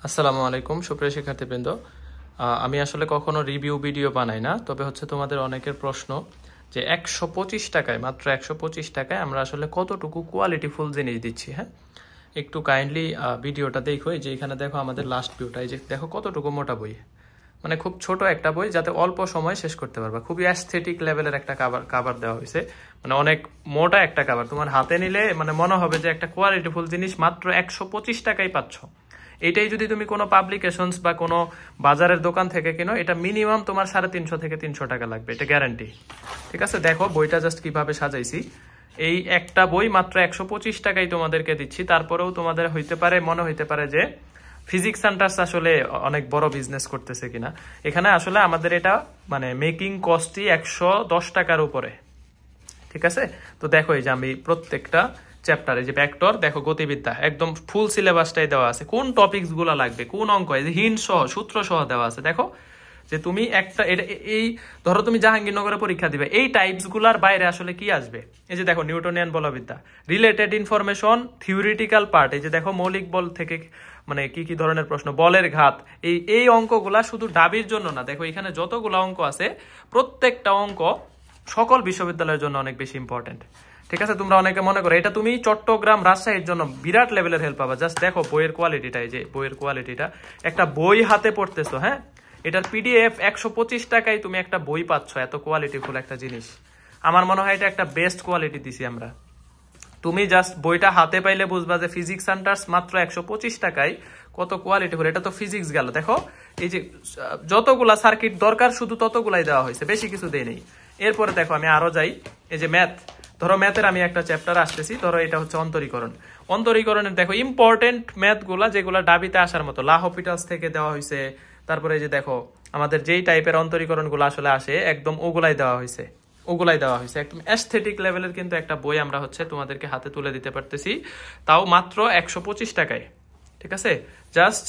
আসসালামু আলাইকুম সুপ্রিয় শিক্ষার্থীবৃন্দ। আমি আসলে কখনো রিভিউ ভিডিও বানাই না, তবে হচ্ছে তোমাদের অনেকের প্রশ্ন যে 125 টাকায়, মাত্র 125 টাকায় আমরা আসলে কতটুকু কোয়ালিটিফুল জিনিস দিচ্ছি। হ্যাঁ, একটু কাইন্ডলি ভিডিওটা দেখো। এই যে এখানে দেখো আমাদের লাস্ট ভিউটা, এই যে দেখো কতটুকু মোটা বই, মানে খুব ছোট একটা বই, যাতে অল্প সময় শেষ করতে পারবা। খুবই অ্যাস্থেটিক লেভেলের একটা কাভার দেওয়া হয়েছে, মানে অনেক মোটা একটা কাভার। তোমার হাতে নিলে মানে মনে হবে যে একটা কোয়ালিটিফুল জিনিস মাত্র 125 টাকায় পাচ্ছ। এইটাই যদি তুমি কোনো পাবলিকেশনস বা কোনো বাজারের দোকান থেকে কিনো, এটা মিনিমাম তোমার 350 থেকে 300 টাকা লাগবে, এটা গ্যারান্টি। ঠিক আছে, দেখো বইটা জাস্ট কিভাবে সাজাইছি। এই একটা বই মাত্র 125 টাকায় তোমাদেরকে দিচ্ছি। তারপরেও তোমাদের মনে হইতে পারে যে ফিজিক্স সেন্টার্স আসলে অনেক বড় বিজনেস করতেছে কিনা। এখানে আসলে আমাদের এটা মানে মেকিং কস্টই 110 টাকার উপরে। ঠিক আছে, তো দেখো এই যে আমি প্রত্যেকটা চ্যাপ্টার, এই যে ভেক্টর দেখো, গতিবিদ্যা একদম ফুল সিলেবাসটাই দেওয়া আছে, কোন টপিকস গুলো লাগবে, কোন অঙ্ক, এই যে হিন্ট সহ সূত্র সহ দেওয়া আছে। দেখো যে তুমি একটা এই ধরো তুমি জাহাঙ্গীরনগরে পরীক্ষা দিবে, এই টাইপস গুলার বাইরে আসলে কি আসবে। এই যে দেখো নিউটনিয়ান বলবিদ্যা, রিলেটেড ইনফরমেশন, থিওরিটিক্যাল পার্ট, এই যে দেখো মৌলিক বল থেকে মানে কি কি ধরনের প্রশ্ন, বলের ঘাত, এই অঙ্কগুলা শুধু ডাবির জন্য না। দেখো এখানে যতগুলো অঙ্ক আছে, প্রত্যেকটা অঙ্ক সকল বিশ্ববিদ্যালয়ের জন্য অনেক বেশি ইম্পর্টেন্ট। ঠিক আছে, তোমরা অনেকে মনে করো এটা তুমি চট্টগ্রাম রাজশাহীর জন্য বিরাট লেভেলের হেল্প পাবা। জাস্ট দেখো বইয়ের কোয়ালিটিটা, এই যে বইয়ের কোয়ালিটিটা, একটা বই হাতে পড়তেছো। হ্যাঁ, এটার পিডিএফ 125 টাকায় তুমি একটা বই পাচ্ছ, এত কোয়ালিটিফুল একটা জিনিস। আমার মনে হয় এটা একটা বেস্ট কোয়ালিটি দিছি আমরা। তুমি জাস্ট বইটা হাতে পাইলে বুঝবা যে ফিজিক্স সেন্টার্স মাত্র 125 টাকায় কত কোয়ালিটিফুল। এটা তো ফিজিক্স গেল, দেখো এই যে যতগুলা সার্কিট দরকার শুধু ততগুলাই দেওয়া হয়েছে, বেশি কিছু দেয় নেই। এরপরে দেখো আমি আরো যাই, এই যে ম্যাথ, ধরো ম্যাথের আমি একটা চ্যাপ্টার আসতেছি, ধরো এটা হচ্ছে অন্তরীকরণের দেখো ইম্পর্টেন্ট ম্যাথ গুলা, যেগুলা ডাবিতে আসার মতো, লাহপিটালস থেকে দেওয়া হয়েছে। তারপরে এই যে দেখো আমাদের যেই টাইপের অন্তরীকরণ গুলো আসলে আসে একদম ওগুলাই দেওয়া হয়েছে, একদম অ্যাস্থেটিক লেভেলের কিন্তু একটা বই আমরা হচ্ছে তোমাদেরকে হাতে তুলে দিতে পারতেছি, তাও মাত্র 125 টাকায়। ঠিক আছে, জাস্ট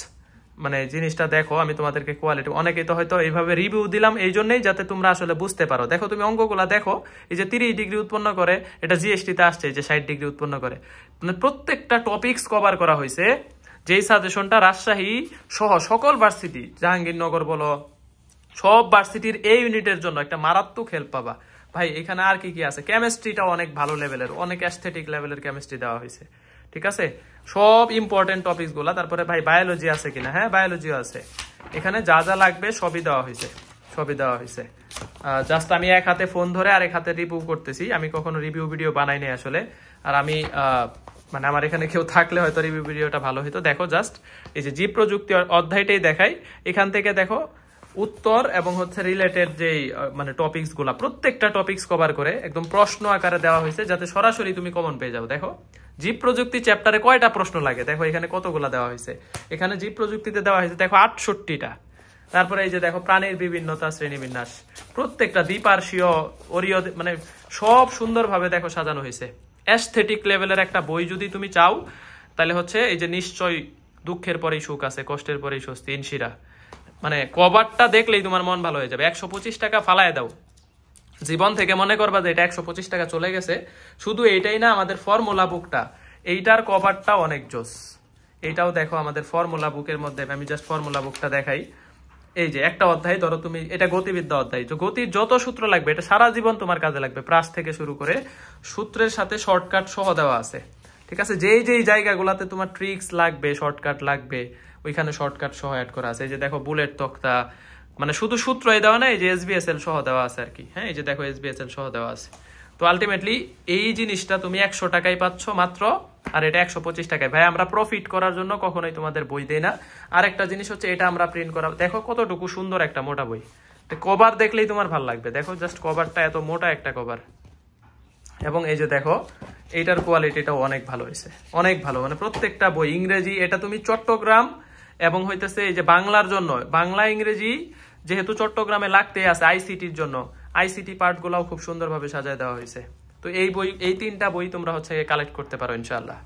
মানে জিনিসটা দেখো, আমি তোমাদেরকে কোয়ালিটি, অনেকেই তো হয়তো এইভাবে রিভিউ দিলাম এই জন্যই যাতে তোমরা আসলে বুঝতে পারো। দেখো তুমি অঙ্কগুলা দেখো, এই যে 30 ডিগ্রি উৎপন্ন করে, এটা জিএসটি তে আসছে, যে 60 ডিগ্রি উৎপন্ন করে, মানে প্রত্যেকটা টপিকস কভার করা হয়েছে। যেই সাজেশনটা রাজশাহী সহ সকল ভার্সিটি, জাহাঙ্গীরনগর বলো, সব ভার্সিটির এই ইউনিটের জন্য একটা মারাত্মক হেল্প পাবা। ভাই এখানে আর কি কি আছে, কেমিস্ট্রিটাও অনেক ভালো লেভেলের, অনেক অ্যাস্থেটিক লেভেলের কেমিস্ট্রি দেওয়া হয়েছে। ঠিক আছে, সব ইম্পর্টেন্ট টপিকস গুলা। তারপরে ভাই বায়োলজি আছে কিনা, হ্যাঁ বায়োলজিও আছে। এখানে যা যা লাগবে সবই দেওয়া হয়েছে। জাস্ট আমি এক হাতে ফোন ধরে আর এক হাতে রিভিউ করতেছি, আমি কখনো রিভিউ ভিডিও বানাই নাই আসলে। আর আমি মানে আমার এখানে কেউ থাকলে হয়তো রিভিউ ভিডিওটা ভালো হতো। দেখো জাস্ট এই যে জীব প্রযুক্তি অধ্যায়টাই দেখাই, এখান থেকে দেখো উত্তর এবং হচ্ছে রিলেটেড যেই মানে টপিকস গুলা, প্রত্যেকটা টপিকস কভার করে একদম প্রশ্ন আকারে দেওয়া হয়েছে, যাতে সরাসরি তুমি কমন পেয়ে যাও। দেখো জীব প্রযুক্তি চ্যাপ্টারে কয়টা প্রশ্ন লাগে, দেখো এখানে কতগুলা দেওয়া হয়েছে। এখানে জীব প্রযুক্তিতে দেওয়া হয়েছে দেখো 68টা। তারপরে এই যে দেখো প্রাণীর বিভিন্নতা, শ্রেণীবিন্যাস, প্রত্যেকটা দ্বিপার্শ্বীয়, অরীয়, মানে সব সুন্দরভাবে দেখো সাজানো হয়েছে। অ্যাস্থেটিক লেভেলের একটা বই যদি তুমি চাও, তাহলে হচ্ছে এই যে নিশ্চয় দুঃখের পরেই সুখ আছে, কষ্টের পরেই স্বস্তি, ইনশিরা, মানে কভারটা দেখলেই তোমার মন ভালো হয়ে যাবে। 125 টাকা ফালায় দাও জীবন থেকে, মনে করবা যে এটা 125 টাকা চলে গেছে। শুধু এইটাই না, আমাদের ফর্মুলা বুকটা, এইটার কভারটা অনেক জোস। এইটাও দেখো আমাদের ফর্মুলা বুকের মধ্যে, আমি জাস্ট ফর্মুলা বুকটা দেখাই। এই যে একটা অধ্যায় ধরো তুমি, এটা গতিবিদ্যা অধ্যায়, তো গতির যত সূত্র লাগবে এটা সারা জীবন তোমার কাজে লাগবে, প্রাস থেকে শুরু করে সূত্রের সাথে শর্টকাট সহ দেওয়া আছে। ঠিক আছে, যেই যেই জায়গাগুলোতে তোমার ট্রিক্স লাগবে, শর্টকাট লাগবে, ওইখানে শর্টকাট সহ অ্যাড করা আছে। এই যে দেখো বুলেট তক্তা, মানে শুধু সূত্রই দেওয়া না, এই যে এসবিএসএল সহ দেওয়া আছে আর কি। হ্যাঁ, এই যে দেখো এসবিএসএল সহ দেওয়া আছে। তো আলটিমেটলি এই জিনিসটা তুমি 100 টাকায় পাচ্ছ মাত্র, আর এটা 125 টাকায়। ভাই আমরা প্রফিট করার জন্য কখনোই তোমাদের বই দেই না। আর একটা জিনিস হচ্ছে এটা আমরা প্রিন্ট করা, দেখো কতটুকু সুন্দর একটা মোটা বই, কভার দেখলেই তোমার ভালো লাগবে। দেখো জাস্ট কভারটা এত মোটা একটা কভার, এবং এই যে দেখো এইটার কোয়ালিটিটাও অনেক ভালো হয়েছে, অনেক ভালো, মানে প্রত্যেকটা বই ইংরেজি। এটা তুমি চট্টগ্রাম এবং হইতেছে এই যে বাংলার জন্য, বাংলা ইংরেজি যেহেতু চট্টগ্রামে লাগতে আছে আইসিটির জন্য, আইসিটি পার্ট গুলাও খুব সুন্দরভাবে সাজায় দেওয়া হয়েছে। তো এই 3টা বই তোমরা হচ্ছে কালেক্ট করতে পারো ইনশাআল্লাহ।